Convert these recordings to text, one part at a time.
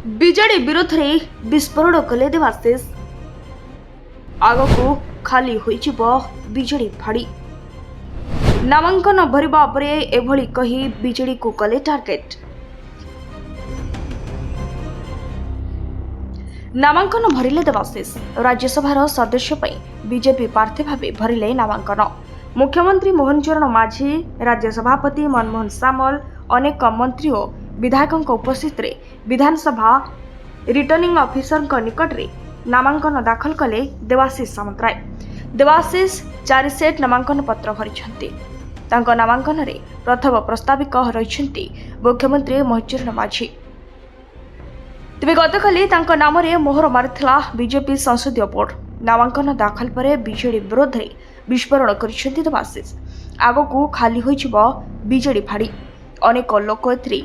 BJD ବିରୋଧରେ ବିସ୍ଫୋରଣ କଲେ ଦେବାଶିଷ। ଆଗକୁ ଖାଲି ହୋଇଯିବ ବିଜେଡି ଭାଡ଼ି। ନାମାଙ୍କନ ଭରିବା ପରେ ଏଭଳି କହି ବିଜେଡିକୁ କଲେ ଟାର୍ଗେଟ। ନାମାଙ୍କନ ଭରିଲେ ଦେବାଶିଷ। ରାଜ୍ୟସଭାର ସଦସ୍ୟ ପାଇଁ ବିଜେପି ପ୍ରାର୍ଥୀ ଭାବେ ଭରିଲେ ନାମାଙ୍କନ। ମୁଖ୍ୟମନ୍ତ୍ରୀ ମୋହନ ଚରଣ ମାଝୀ, ରାଜ୍ୟ ସଭାପତି ମନମୋହନ ସାମଲ, ଅନେକ ମନ୍ତ୍ରୀ ଓ ବିଧାୟକଙ୍କ ଉପସ୍ଥିତିରେ ବିଧାନସଭା ରିଟର୍ଣ୍ଣିଂ ଅଫିସରଙ୍କ ନିକଟରେ ନାମାଙ୍କନ ଦାଖଲ କଲେ ଦେବାଶିଷ ସାମନ୍ତରାୟ। ଦେବାଶିଷ 4 ସେଟ୍ ନାମାଙ୍କନ ପତ୍ର ଭରିଛନ୍ତି। ତାଙ୍କ ନାମାଙ୍କନରେ ପ୍ରଥମ ପ୍ରସ୍ତାବିକ ରହିଛନ୍ତି ମୁଖ୍ୟମନ୍ତ୍ରୀ ମୋହନ ଚରଣ ମାଝୀ। ତେବେ ଗତକାଲି ତାଙ୍କ ନାମରେ ମୋହର ମାରିଥିଲା ବିଜେପି ସଂସଦୀୟ ବୋର୍ଡ। ନାମାଙ୍କନ ଦାଖଲ ପରେ ବିଜେଡି ବିରୋଧରେ ବିସ୍ଫୋରଣ କରିଛନ୍ତି ଦେବାଶିଷ। ଆଗକୁ ଖାଲି ହୋଇଯିବ ବିଜେଡି ଭାଡ଼ି। ଅନେକ ଲୋକ ଏଥିରେ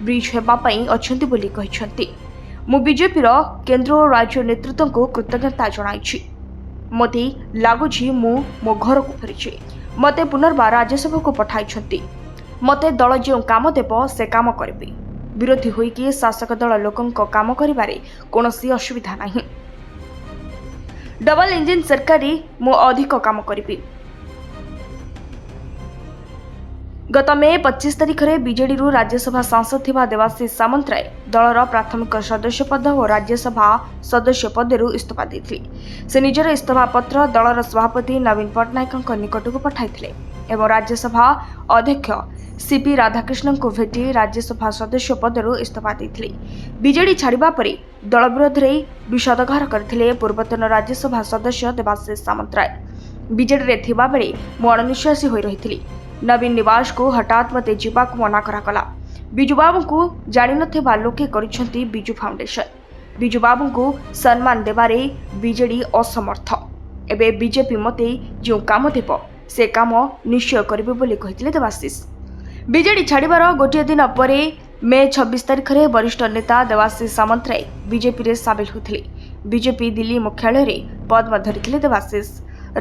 ବ୍ରିଜ୍ ହେବା ପାଇଁ ଅଛନ୍ତି ବୋଲି କହିଛନ୍ତି। ମୁଁ ବିଜେପିର କେନ୍ଦ୍ର ଓ ରାଜ୍ୟ ନେତୃତ୍ୱଙ୍କୁ କୃତଜ୍ଞତା ଜଣାଇଛି। ମୋତେ ଲାଗୁଛି ମୁଁ ମୋ ଘରକୁ ଫେରିଛି। ମୋତେ ପୁନର୍ବାର ରାଜ୍ୟସଭାକୁ ପଠାଇଛନ୍ତି। ମୋତେ ଦଳ ଯେଉଁ କାମ ଦେବ ସେ କାମ କରିବି। ବିରୋଧୀ ହୋଇକି ଶାସକ ଦଳ ଲୋକଙ୍କ କାମ କରିବାରେ କୌଣସି ଅସୁବିଧା ନାହିଁ। ଡବଲ ଇଞ୍ଜିନ୍ ସରକାରୀ ମୁଁ ଅଧିକ କାମ କରିବି। ଗତ ମେ 25 ତାରିଖରେ ବିଜେଡିରୁ ରାଜ୍ୟସଭା ସାଂସଦ ଥିବା ଦେବାଶିଷ ସାମନ୍ତରାୟ ଦଳର ପ୍ରାଥମିକ ସଦସ୍ୟ ପଦ ଓ ରାଜ୍ୟସଭା ସଦସ୍ୟ ପଦରୁ ଇସ୍ତଫା ଦେଇଥିଲେ। ସେ ନିଜର ଇସ୍ତଫା ପତ୍ର ଦଳର ସଭାପତି ନବୀନ ପଟ୍ଟନାୟକଙ୍କ ନିକଟକୁ ପଠାଇଥିଲେ ଏବଂ ରାଜ୍ୟସଭା ଅଧ୍ୟକ୍ଷ ସିପି ରାଧାକୃଷ୍ଣଙ୍କୁ ଭେଟି ରାଜ୍ୟସଭା ସଦସ୍ୟ ପଦରୁ ଇସ୍ତଫା ଦେଇଥିଲେ। ବିଜେଡି ଛାଡ଼ିବା ପରେ ଦଳ ବିରୋଧରେ ବିଷୋଦଗାର କରିଥିଲେ ପୂର୍ବତନ ରାଜ୍ୟସଭା ସଦସ୍ୟ ଦେବାଶିଷ ସାମନ୍ତରାୟ। ବିଜେଡିରେ ଥିବାବେଳେ ମୁଁ ଅଣନିଶ୍ୱାସୀ ହୋଇ ରହିଥିଲି। ନବୀନ ନିବାସକୁ ହଠାତ୍ ମୋତେ ଯିବାକୁ ମନା କରାଗଲା। ବିଜୁବାବୁଙ୍କୁ ଜାଣିନଥିବା ଲୋକେ କରିଛନ୍ତି ବିଜୁ ଫାଉଣ୍ଡେସନ। ବିଜୁବାବୁଙ୍କୁ ସମ୍ମାନ ଦେବାରେ ବିଜେଡି ଅସମର୍ଥ। ଏବେ ବିଜେପି ମୋତେ ଯେଉଁ କାମ ଦେବ ସେ କାମ ନିଶ୍ଚୟ କରିବେ ବୋଲି କହିଥିଲେ ଦେବାଶିଷ। ବିଜେଡି ଛାଡ଼ିବାର ଗୋଟିଏ ଦିନ ପରେ ମେ 26 ତାରିଖରେ ବରିଷ୍ଠ ନେତା ଦେବାଶିଷ ସାମନ୍ତରାୟ ବିଜେପିରେ ସାମିଲ ହୋଇଥିଲେ। ବିଜେପି ଦିଲ୍ଲୀ ମୁଖ୍ୟାଳୟରେ ପଦ୍ମ ଧରିଥିଲେ ଦେବାଶିଷ।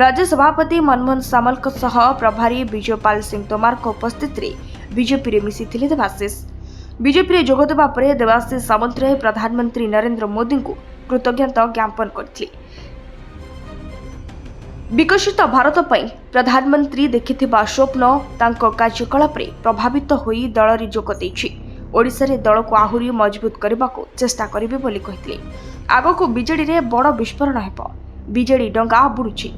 ରାଜ୍ୟ ସଭାପତି ମନମୋହନ ସାମଲଙ୍କ ସହ ପ୍ରଭାରୀ ବିଜୟପାଲ ସିଂ ତୋମାରଙ୍କ ଉପସ୍ଥିତିରେ ବିଜେପିରେ ମିଶିଥିଲେ ଦେବାଶିଷ। ବିଜେପିରେ ଯୋଗଦେବା ପରେ ଦେବାଶିଷ ସାମନ୍ତରାୟ ପ୍ରଧାନମନ୍ତ୍ରୀ ନରେନ୍ଦ୍ର ମୋଦିଙ୍କୁ କୃତଜ୍ଞତା ଜ୍ଞାପନ କରିଥିଲେ। ବିକଶିତ ଭାରତ ପାଇଁ ପ୍ରଧାନମନ୍ତ୍ରୀ ଦେଖିଥିବା ସ୍ୱପ୍ନ ତାଙ୍କ କାର୍ଯ୍ୟକଳାପରେ ପ୍ରଭାବିତ ହୋଇ ଦଳରେ ଯୋଗ ଦେଇଛି। ଓଡ଼ିଶାରେ ଦଳକୁ ଆହୁରି ମଜବୁତ କରିବାକୁ ଚେଷ୍ଟା କରିବେ ବୋଲି କହିଥିଲେ। ଆଗକୁ ବିଜେଡିରେ ବଡ଼ ବିସ୍ଫୋରଣ ହେବ। ବିଜେଡି ଡଙ୍ଗା ବୁଡୁଛି।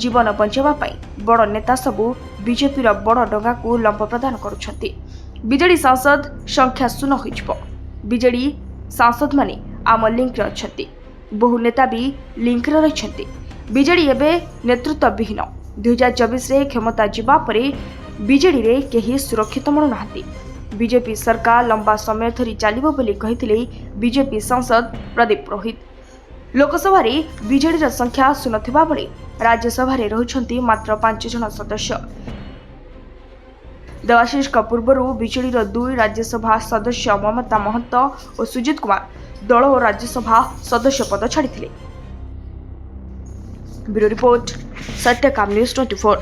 ଜୀବନ ବଞ୍ଚାଇବା ପାଇଁ ବଡ଼ ନେତା ସବୁ ବିଜେପିର ବଡ଼ ଡଙ୍ଗାକୁ ଲମ୍ବ ପ୍ରଦାନ କରୁଛନ୍ତି। ବିଜେଡି ସାଂସଦ ସଂଖ୍ୟା ଶୂନ ହୋଇଯିବ। ବିଜେଡି ସାଂସଦମାନେ ଆମ ଲିଙ୍କରେ ଅଛନ୍ତି। ବହୁ ନେତା ବି ଲିଙ୍କରେ ରହିଛନ୍ତି। ବିଜେଡି ଏବେ ନେତୃତ୍ୱବିହୀନ। 2024ରେ କ୍ଷମତା ଯିବା ପରେ ବିଜେଡିରେ କେହି ସୁରକ୍ଷିତ ମିଳୁନାହାନ୍ତି। ବିଜେପି ସରକାର ଲମ୍ବା ସମୟ ଧରି ଚାଲିବ ବୋଲି କହିଥିଲେ ବିଜେପି ସାଂସଦ ପ୍ରଦୀପ ପୁରୋହିତ। ଲୋକସଭାରେ ବିଜେଡିର ସଂଖ୍ୟା ଶୂନ ଥିବାବେଳେ ରାଜ୍ୟସଭାରେ ରହୁଛନ୍ତି ମାତ୍ର 5 ଜଣ ସଦସ୍ୟ। ଦେବାଶିଷଙ୍କ ପୂର୍ବରୁ ବିଜେଡିର 2 ରାଜ୍ୟସଭା ସଦସ୍ୟ ମମତା ମହନ୍ତ ଓ ସୁଜିତ କୁମାର ଦଳ ଓ ରାଜ୍ୟସଭା ସଦସ୍ୟ ପଦ ଛାଡ଼ିଥିଲେ। Bureau report, Satyakam news 24।